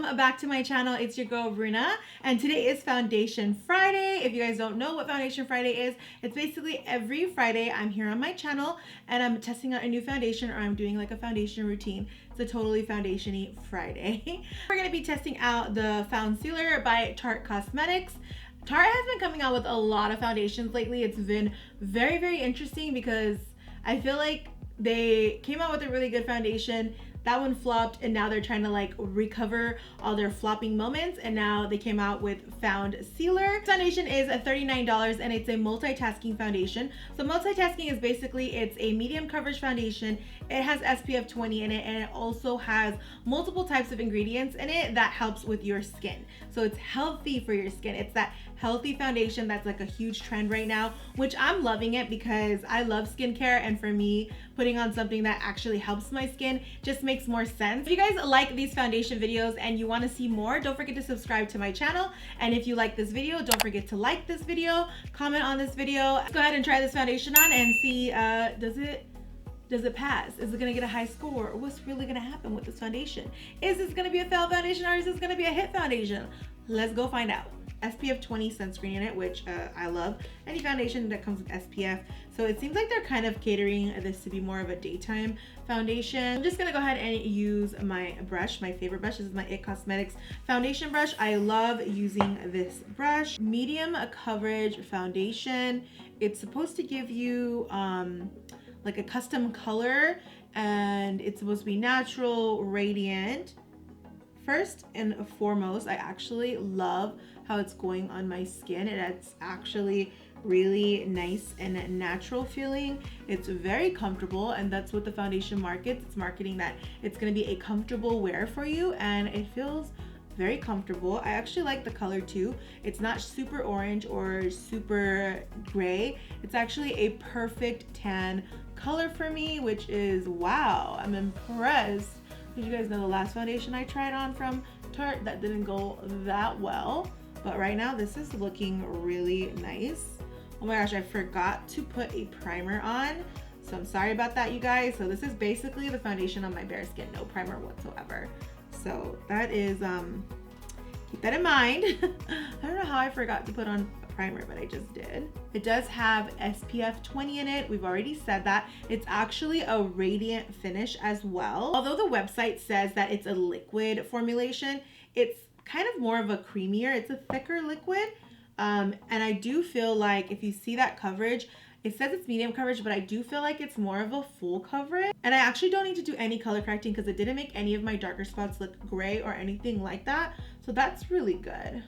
Welcome back to my channel. It's your girl Bruna, and today is Foundation Friday. If you guys don't know what Foundation Friday is, it's basically every Friday I'm here on my channel and I'm testing out a new foundation, or I'm doing like a foundation routine. It's a totally foundation-y Friday. We're gonna be testing out the Foundcealer by Tarte Cosmetics. Tarte has been coming out with a lot of foundations lately. It's been very, very interesting because I feel like they came out with a really good foundation. That one flopped, and now they're trying to like recover all their flopping moments, and now they came out with Foundcealer. Foundation is $39 and it's a multitasking foundation. So multitasking is basically, it's a medium coverage foundation. It has SPF 20 in it, and it also has multiple types of ingredients in it that helps with your skin. So it's healthy for your skin. It's that healthy foundation that's like a huge trend right now, which I'm loving it because I love skincare, and for me, putting on something that actually helps my skin just makes more sense. If you guys like these foundation videos and you want to see more, don't forget to subscribe to my channel. And if you like this video, don't forget to like this video, comment on this video. Let's go ahead and try this foundation on and see, does it pass? Is it gonna get a high score? What's really gonna happen with this foundation? Is this gonna be a fail foundation, or is this gonna be a hit foundation? Let's go find out. SPF 20 sunscreen in it, which I love. Any foundation that comes with SPF. So it seems like they're kind of catering this to be more of a daytime foundation. I'm just gonna go ahead and use my brush, my favorite brush. This is my IT Cosmetics foundation brush. I love using this brush. Medium coverage foundation. It's supposed to give you like a custom color, and it's supposed to be natural, radiant. First and foremost, I actually love how it's going on my skin. It's actually really nice and natural feeling. It's very comfortable, and that's what the foundation markets. It's marketing that it's going to be a comfortable wear for you, and it feels very comfortable. I actually like the color too. It's not super orange or super gray. It's actually a perfect tan color for me, which is wow. I'm impressed. Did you guys know the last foundation I tried on from Tarte, that didn't go that well? But right now this is looking really nice. Oh my gosh, I forgot to put a primer on, so I'm sorry about that, you guys. So this is basically the foundation on my bare skin, no primer whatsoever. So that is, keep that in mind. I don't know how I forgot to put on a primer, but I just did. It does have SPF 20 in it. We've already said that. It's actually a radiant finish as well. Although the website says that it's a liquid formulation, it's kind of more of a creamier, it's a thicker liquid. And I do feel like if you see that coverage, it says it's medium coverage, but I do feel like it's more of a full coverage. And I actually don't need to do any color correcting because it didn't make any of my darker spots look gray or anything like that. So that's really good.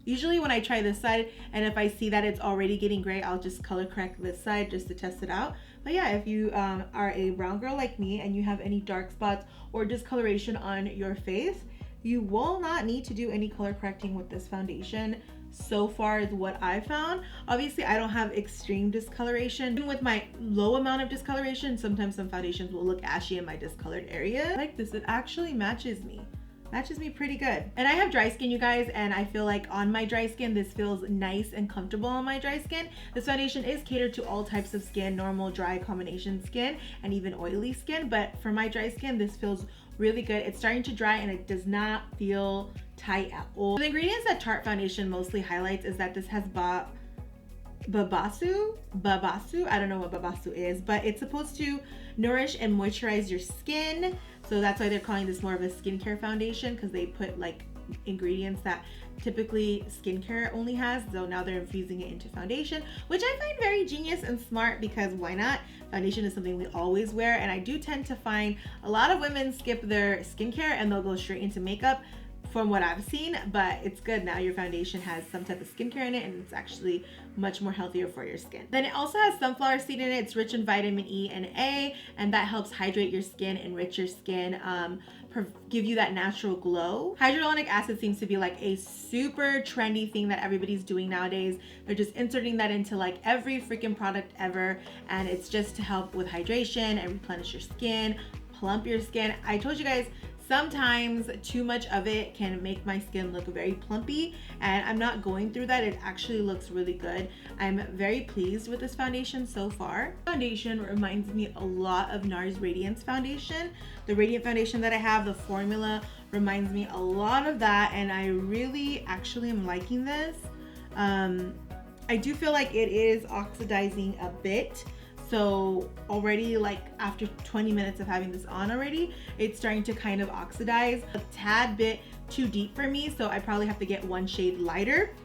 Usually when I try this side, and if I see that it's already getting gray, I'll just color correct this side just to test it out. But yeah, if you are a brown girl like me and you have any dark spots or discoloration on your face, you will not need to do any color correcting with this foundation. So far is what I found. Obviously, I don't have extreme discoloration. Even with my low amount of discoloration, sometimes some foundations will look ashy in my discolored area. I like this, it actually matches me pretty good. And I have dry skin, you guys, and I feel like on my dry skin, this feels nice and comfortable on my dry skin. This foundation is catered to all types of skin, normal, dry, combination skin, and even oily skin. But for my dry skin, this feels really good. It's starting to dry and it does not feel tight at all. The ingredients that Tarte foundation mostly highlights is that this has babasu. I don't know what babasu is, but it's supposed to nourish and moisturize your skin. So that's why they're calling this more of a skincare foundation, because they put like ingredients that typically skincare only has. So now they're infusing it into foundation, which I find very genius and smart, because why not? Foundation is something we always wear, and I do tend to find a lot of women skip their skincare and they'll go straight into makeup from what I've seen. But it's good now your foundation has some type of skincare in it, and it's actually much more healthier for your skin. Then it also has sunflower seed in it. It's rich in vitamin E and A, and that helps hydrate your skin, enrich your skin, give you that natural glow. Hyaluronic acid seems to be like a super trendy thing that everybody's doing nowadays. They're just inserting that into like every freaking product ever, and it's just to help with hydration and replenish your skin, plump your skin. I told you guys, sometimes too much of it can make my skin look very plumpy, and I'm not going through that. It actually looks really good. I'm very pleased with this foundation so far. Foundation reminds me a lot of NARS Radiance foundation. The Radiant foundation that I have, the formula reminds me a lot of that, and I really actually am liking this. I do feel like it is oxidizing a bit. So already, like after 20 minutes of having this on already, it's starting to kind of oxidize a tad bit too deep for me. So I probably have to get one shade lighter.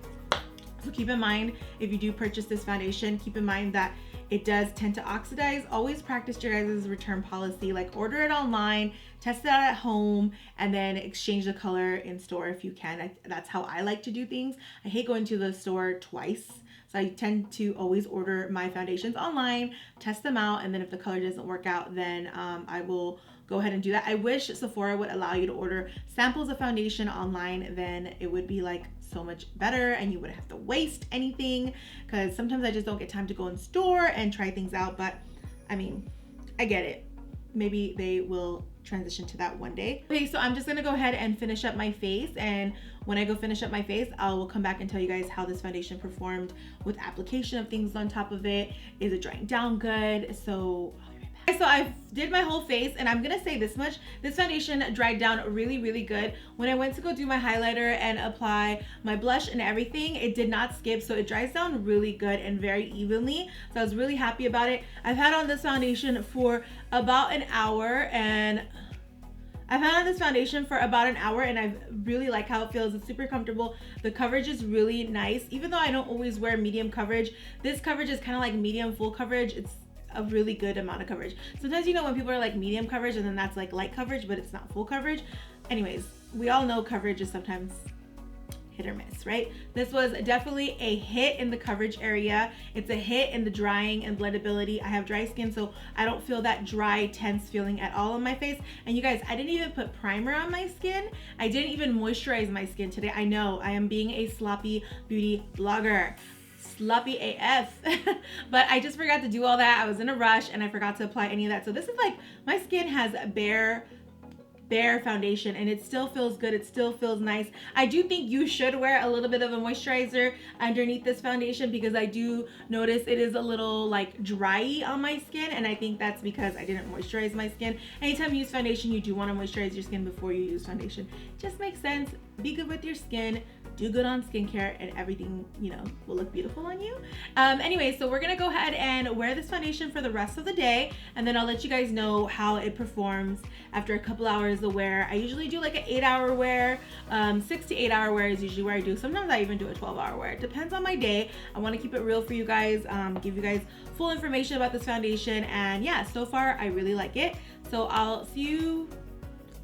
So keep in mind, if you do purchase this foundation, keep in mind that it does tend to oxidize. Always practice your guys' return policy. Like order it online, test it out at home, and then exchange the color in store if you can. That's how I like to do things. I hate going to the store twice. So I tend to always order my foundations online, test them out, and then if the color doesn't work out, then I will go ahead and do that. I wish Sephora would allow you to order samples of foundation online. Then it would be like so much better and you wouldn't have to waste anything, because sometimes I just don't get time to go in store and try things out. But I mean, I get it. Maybe they will transition to that one day. Okay, so I'm just gonna go ahead and finish up my face, and when I go finish up my face, I will come back and tell you guys how this foundation performed with application of things on top of it. Is it drying down good? So I'll be right back. So I did my whole face, and I'm gonna say this much: this foundation dried down really good. When I went to go do my highlighter and apply my blush and everything, it did not skip, so it dries down really good and very evenly. So I was really happy about it. I've had on this foundation for about an hour, and I've had on this foundation for about an hour, and I really like how it feels. It's super comfortable. The coverage is really nice. Even though I don't always wear medium coverage, this coverage is kind of like medium full coverage. It's a really good amount of coverage. Sometimes, you know, when people are like medium coverage and then that's like light coverage, but it's not full coverage. Anyways, we all know coverage is sometimes hit or miss, right? This was definitely a hit in the coverage area. It's a hit in the drying and blendability. I have dry skin, so I don't feel that dry, tense feeling at all on my face. And you guys, I didn't even put primer on my skin. I didn't even moisturize my skin today. I know I am being a sloppy beauty blogger. Sloppy AF. But I just forgot to do all that. I was in a rush and I forgot to apply any of that. So this is like, my skin has bare foundation, and it still feels good. It still feels nice. I do think you should wear a little bit of a moisturizer underneath this foundation, because I do notice it is a little like dry on my skin, and I think that's because I didn't moisturize my skin. Anytime you use foundation, you do want to moisturize your skin before you use foundation. Just makes sense. Be good with your skin, do good on skincare, and everything, you know, will look beautiful on you. Anyway, so we're gonna go ahead and wear this foundation for the rest of the day, and then I'll let you guys know how it performs after a couple hours of wear. I usually do like an 8-hour wear. 6 to 8 hour wear is usually where I do. Sometimes I even do a 12-hour wear. It depends on my day. I want to keep it real for you guys, give you guys full information about this foundation, and yeah, so far I really like it. So I'll see you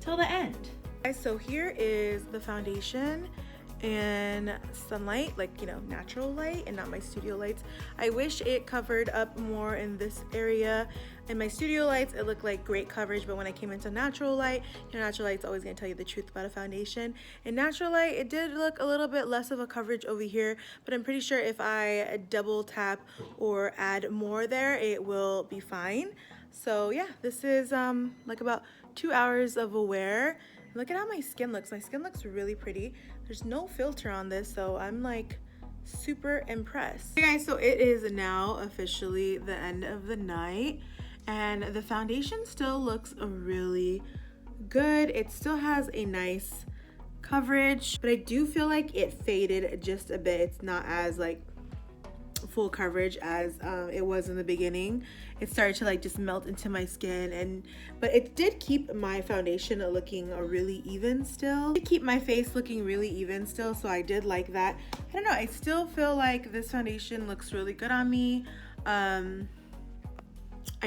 till the end. Guys, so here is the foundation and sunlight, like, you know, natural light and not my studio lights. I wish it covered up more in this area. In my studio lights, it looked like great coverage, but when I came into natural light, your natural light's always gonna tell you the truth about a foundation. In natural light, it did look a little bit less of a coverage over here, but I'm pretty sure if I double tap or add more there, it will be fine. So yeah, this is like about 2 hours of a wear. Look at how my skin looks. My skin looks really pretty. There's no filter on this, so I'm like super impressed. Okay guys, so it is now officially the end of the night, and the foundation still looks really good. It still has a nice coverage, but I do feel like it faded just a bit. It's not as like full coverage as it was in the beginning. It started to like just melt into my skin, but it did keep my foundation looking really even still. It did keep my face looking really even still, so I did like that. I don't know, I still feel like this foundation looks really good on me. I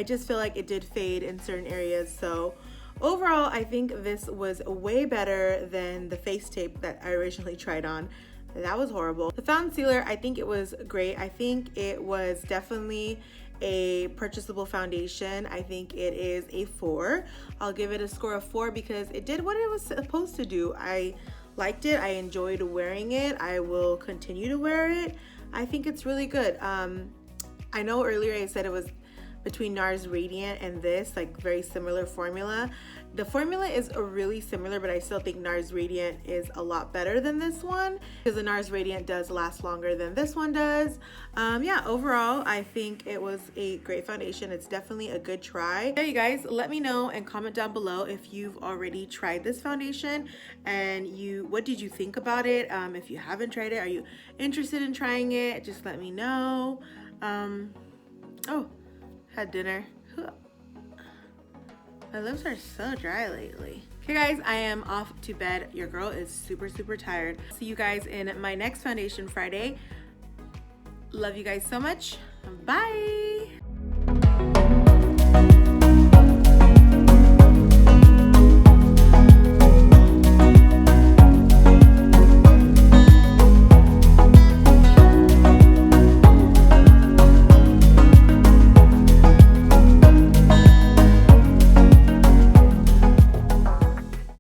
just feel like it did fade in certain areas, so overall I think this was way better than the face tape that I originally tried on. That was horrible. The Foundcealer, I think it was great. I think it was definitely a purchasable foundation. I think it is a 4. I'll give it a score of 4 because it did what it was supposed to do. I liked it. I enjoyed wearing it. I will continue to wear it. I think it's really good. I know earlier I said it was between NARS Radiant and this, like very similar formula. The formula is really similar, but I still think NARS Radiant is a lot better than this one because the NARS Radiant does last longer than this one does. Yeah, overall, I think it was a great foundation. It's definitely a good try. Yeah, you guys, let me know and comment down below if you've already tried this foundation and what did you think about it? If you haven't tried it, are you interested in trying it? Just let me know. Oh, had dinner. My lips are so dry lately. Okay guys, I am off to bed. Your girl is super tired. See you guys in my next Foundation Friday. Love you guys so much. Bye.